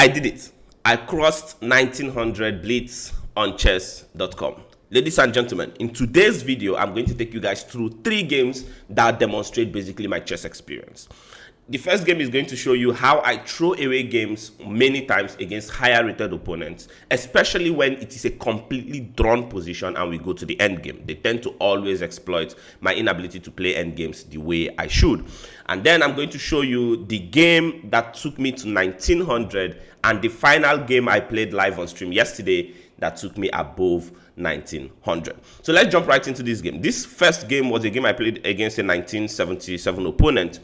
I did it. I crossed 1900 Blitz on chess.com. Ladies and gentlemen, in today's video, I'm going to take you guys through 3 games that demonstrate basically my chess experience. The first game is going to show you how I throw away games many times against higher rated opponents, especially when it is a completely drawn position and we go to the end game. They tend to always exploit my inability to play end games the way I should. And then I'm going to show you the game that took me to 1900 and the final game I played live on stream yesterday that took me above 1900. So let's jump right into this game. This first game was a game I played against a 1977 opponent.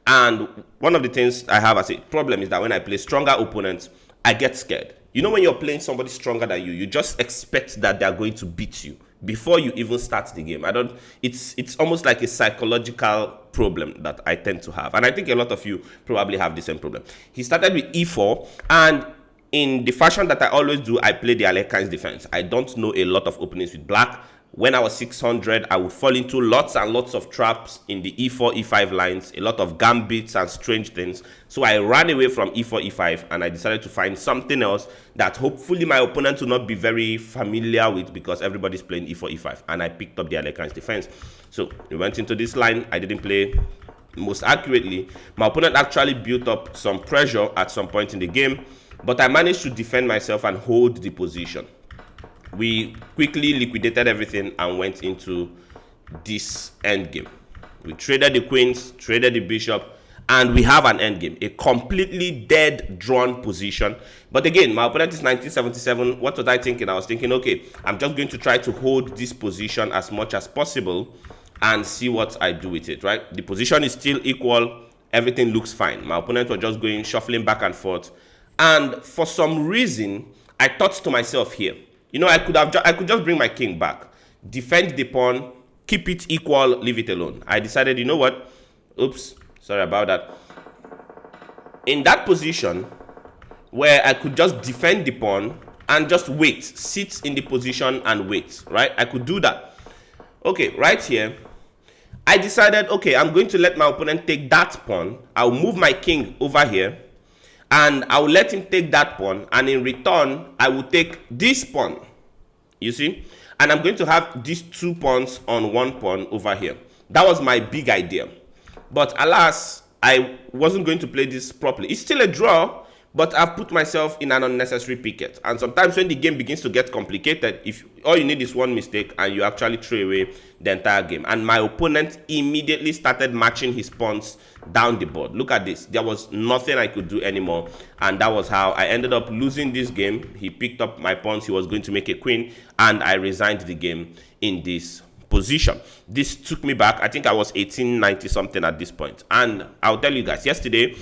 And one of the things I have as a problem is that when I play stronger opponents, I get scared. You know, when you're playing somebody stronger than you, you just expect that they're going to beat you before you even start the game. It's almost like a psychological problem that I tend to have. And I think a lot of you probably have the same problem. He started with e4, and in the fashion that I always do, I play the Alekhines defense. I don't know a lot of openings with black. When I was 600, I would fall into lots and lots of traps in the e4, e5 lines, a lot of gambits and strange things. So I ran away from e4, e5, and I decided to find something else that hopefully my opponent will not be very familiar with because everybody's playing e4, e5. And I picked up the Alekhines defense. So we went into this line. I didn't play most accurately. My opponent actually built up some pressure at some point in the game, but I managed to defend myself and hold the position. We quickly liquidated everything and went into this endgame. We traded the queens, traded the bishop, and we have an endgame, a completely dead drawn position. But again, my opponent is 1977. What was I thinking? I was thinking, okay, I'm just going to try to hold this position as much as possible and see what I do with it, right? The position is still equal. Everything looks fine. My opponent was just going, shuffling back and forth. And for some reason, I thought to myself here, you know, I could just bring my king back, defend the pawn, keep it equal, leave it alone. I decided, you know what? Oops, sorry about that. In that position where I could just defend the pawn and just wait, sit in the position and wait, right? I could do that. Okay, right here, I decided, okay, I'm going to let my opponent take that pawn. I'll move my king over here, and I will let him take that pawn, and in return, I will take this pawn, you see? And I'm going to have these 2 pawns on 1 pawn over here. That was my big idea. But alas, I wasn't going to play this properly. It's still a draw, but I've put myself in an unnecessary picket. And sometimes when the game begins to get complicated, if all you need is one mistake and you actually throw away the entire game. And my opponent immediately started matching his pawns down the board. Look at this. There was nothing I could do anymore. And that was how I ended up losing this game. He picked up my pawns. He was going to make a queen. And I resigned the game in this position. This took me back. I think I was 1890 something at this point. And I'll tell you guys, yesterday,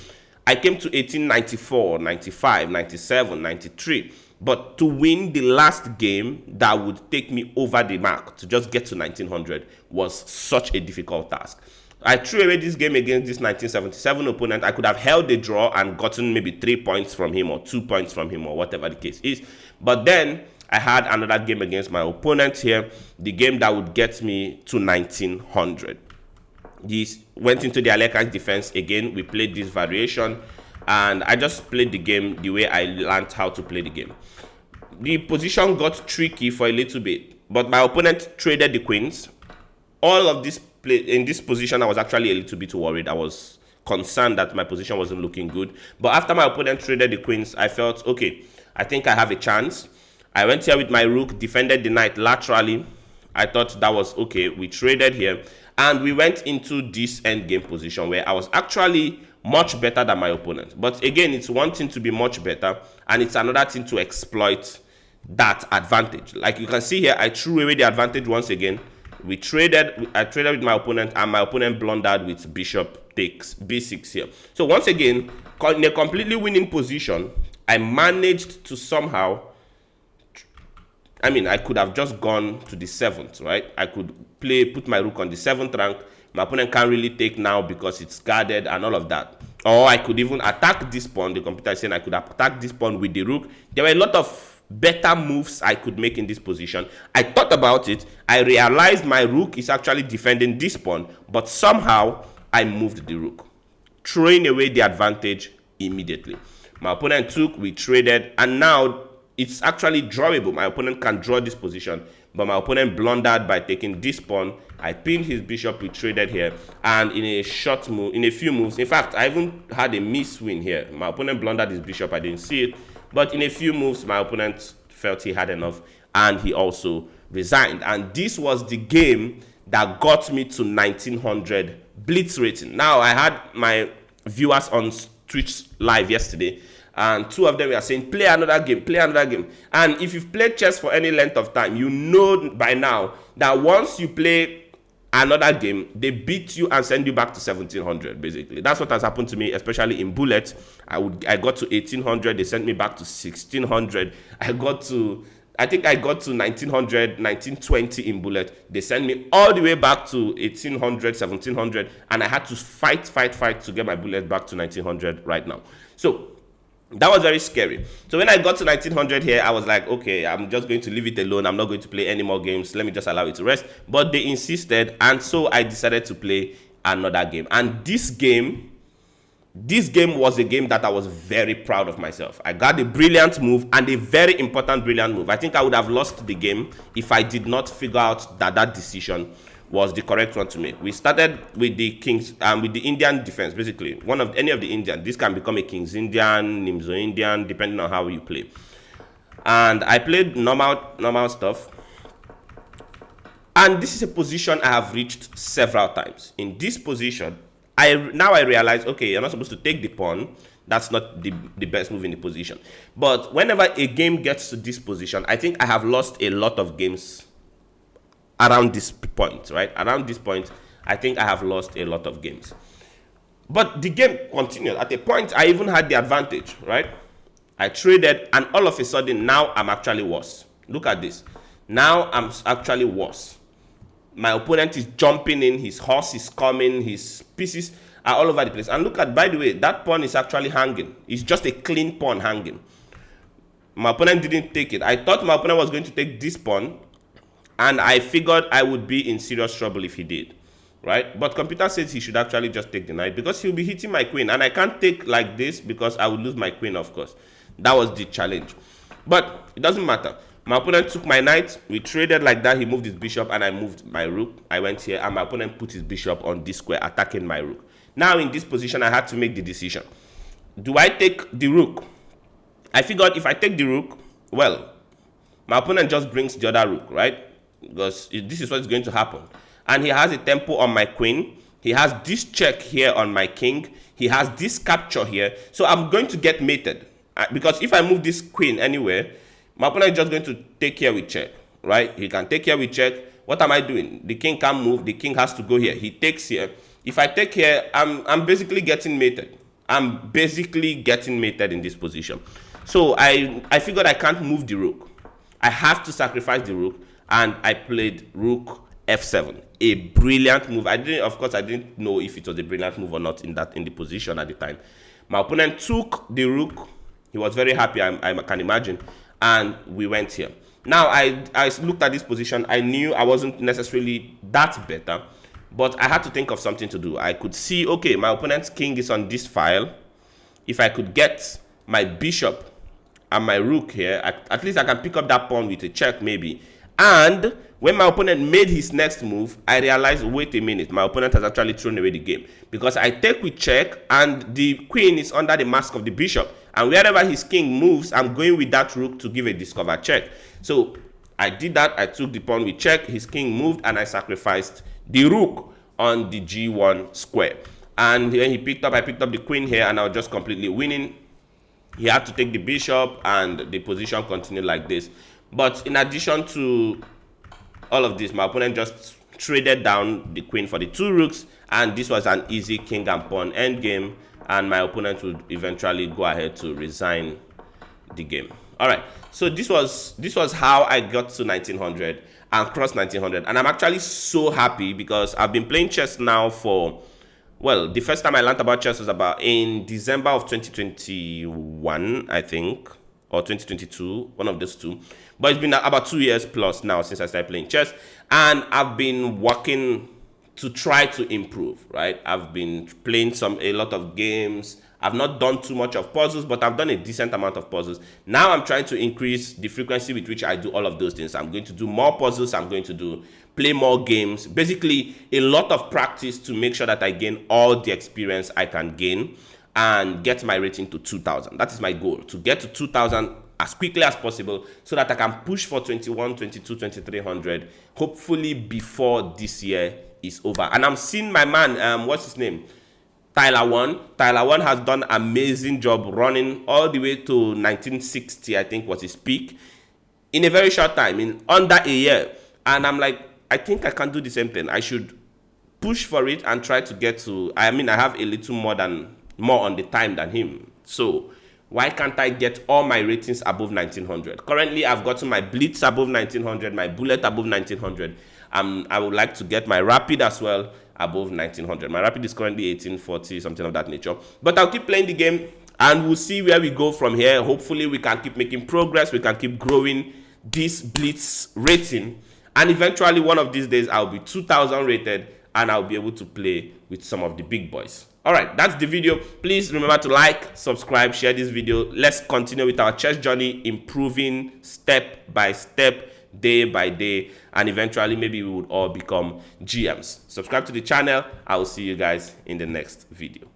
I came to 1894, 95, 97, 93. But to win the last game that would take me over the mark to just get to 1900 was such a difficult task. I threw away this game against this 1977 opponent. I could have held the draw and gotten maybe 3 points from him or 2 points from him or whatever the case is. But then I had another game against my opponent here, the game that would get me to 1900. This went into the Alekhines defense again. We played this variation, and I just played the game the way I learned how to play the game. The position got tricky for a little bit, but my opponent traded the queens. All of this in this position, I was actually a little bit worried. I was concerned that my position wasn't looking good. But after my opponent traded the queens, I felt, okay, I think I have a chance. I went here with my rook, defended the knight laterally. I thought that was okay. We traded here. And we went into this endgame position where I was actually much better than my opponent. But again, it's one thing to be much better, and it's another thing to exploit that advantage. Like you can see here, I threw away the advantage once again. I traded with my opponent, and my opponent blundered with bishop takes b6 here. So once again, in a completely winning position, I managed to somehow, I could have just gone to the 7th, right? I could put my rook on the 7th rank. My opponent can't really take now because it's guarded and all of that. Or I could even attack this pawn. The computer is saying I could attack this pawn with the rook. There were a lot of better moves I could make in this position. I thought about it. I realized my rook is actually defending this pawn, but somehow I moved the rook, throwing away the advantage immediately. My opponent took, we traded, and now it's actually drawable. My opponent can draw this position, but my opponent blundered by taking this pawn. I pinned his bishop, we traded here, and in a short move, in a few moves, in fact, I even had a miss win here. My opponent blundered his bishop, I didn't see it, but in a few moves, my opponent felt he had enough, and he also resigned. And this was the game that got me to 1900 Blitz rating. Now, I had my viewers on Twitch live yesterday, and two of them were saying, play another game, play another game. And if you've played chess for any length of time, you know by now that once you play another game, they beat you and send you back to 1700. Basically, that's what has happened to me, especially in Bullet. I got to 1800, they sent me back to 1600. I think I got to 1900, 1920 in Bullet. They sent me all the way back to 1800, 1700, and I had to fight to get my Bullet back to 1900 right now. So that was very scary. So when I got to 1900 here, I was like, okay, I'm just going to leave it alone. I'm not going to play any more games. Let me just allow it to rest. But they insisted, and so I decided to play another game. And this game was a game that I was very proud of myself. I got a brilliant move, and a very important brilliant move. I think I would have lost the game if I did not figure out that decision was the correct one to make. We started with the Kings, with the Indian defense, basically. Any of the Indian. This can become a King's Indian, Nimzo Indian, depending on how you play. And I played normal stuff. And this is a position I have reached several times. In this position, I realize, okay, you're not supposed to take the pawn. That's not the best move in the position. But whenever a game gets to this position, I think I have lost a lot of games around this point, right? Around this point, I think I have lost a lot of games. But the game continued. At a point, I even had the advantage, right? I traded, and all of a sudden, now I'm actually worse. Look at this. Now I'm actually worse. My opponent is jumping in, his horse is coming, his pieces are all over the place. And look at, by the way, that pawn is actually hanging. It's just a clean pawn hanging. My opponent didn't take it. I thought my opponent was going to take this pawn, and I figured I would be in serious trouble if he did, right? But computer says he should actually just take the knight because he'll be hitting my queen, and I can't take like this because I would lose my queen, of course. That was the challenge. But it doesn't matter. My opponent took my knight. We traded like that. He moved his bishop, and I moved my rook. I went here, and my opponent put his bishop on this square, attacking my rook. Now in this position, I had to make the decision. Do I take the rook? I figured if I take the rook, well, my opponent just brings the other rook, right? Because this is what's going to happen. And he has a tempo on my queen. He has this check here on my king. He has this capture here. So I'm going to get mated. Because if I move this queen anywhere, my opponent is just going to take here with check, right? He can take here with check. What am I doing? The king can't move. The king has to go here. He takes here. If I take here, I'm basically getting mated. I'm basically getting mated in this position. So I figured I can't move the rook. I have to sacrifice the rook. And I played rook f7, a brilliant move. Of course, I didn't know if it was a brilliant move or not in the position at the time. My opponent took the rook. He was very happy, I can imagine, and we went here. Now, I looked at this position. I knew I wasn't necessarily that better, but I had to think of something to do. I could see, okay, my opponent's king is on this file. If I could get my bishop and my rook here, at least I can pick up that pawn with a check maybe. And when my opponent made his next move, I realized, wait a minute, my opponent has actually thrown away the game. Because I take with check, and the queen is under the mask of the bishop. And wherever his king moves, I'm going with that rook to give a discover check. So I did that. I took the pawn with check. His king moved, and I sacrificed the rook on the g1 square. And when he picked up, I picked up the queen here, and I was just completely winning. He had to take the bishop, and the position continued like this. But in addition to all of this, my opponent just traded down the queen for the two rooks, and this was an easy king and pawn endgame, and my opponent would eventually go ahead to resign the game. All right, so this was how I got to 1900 and crossed 1900, and I'm actually so happy because I've been playing chess now for, well, the first time I learned about chess was about in December of 2021, I think, or 2022, one of those two. But it's been about 2 years plus now since I started playing chess, and I've been working to try to improve, right? I've been playing a lot of games. I've not done too much of puzzles, but I've done a decent amount of puzzles. Now I'm trying to increase the frequency with which I do all of those things. I'm going to do more puzzles. I'm going to play more games. Basically, a lot of practice to make sure that I gain all the experience I can gain and get my rating to 2,000. That is my goal, to get to 2,000 as quickly as possible so that I can push for 21, 22, 2300, hopefully before this year is over. And I'm seeing my man, what's his name? TYLER1. TYLER1 has done an amazing job running all the way to 1960, I think was his peak, in a very short time, in under a year. And I'm like, I think I can do the same thing. I should push for it and try to get to, I mean, I have a little more on the time than him. So why can't I get all my ratings above 1900? Currently, I've gotten my Blitz above 1900, my Bullet above 1900. I would like to get my Rapid as well above 1900. My Rapid is currently 1840, something of that nature. But I'll keep playing the game and we'll see where we go from here. Hopefully, we can keep making progress. We can keep growing this Blitz rating. And eventually, one of these days, I'll be 2000 rated and I'll be able to play with some of the big boys. All right, that's the video. Please remember to like, subscribe, share this video. Let's continue with our chess journey, improving step by step, day by day, and eventually maybe we would all become GMs. Subscribe to the channel. I will see you guys in the next video.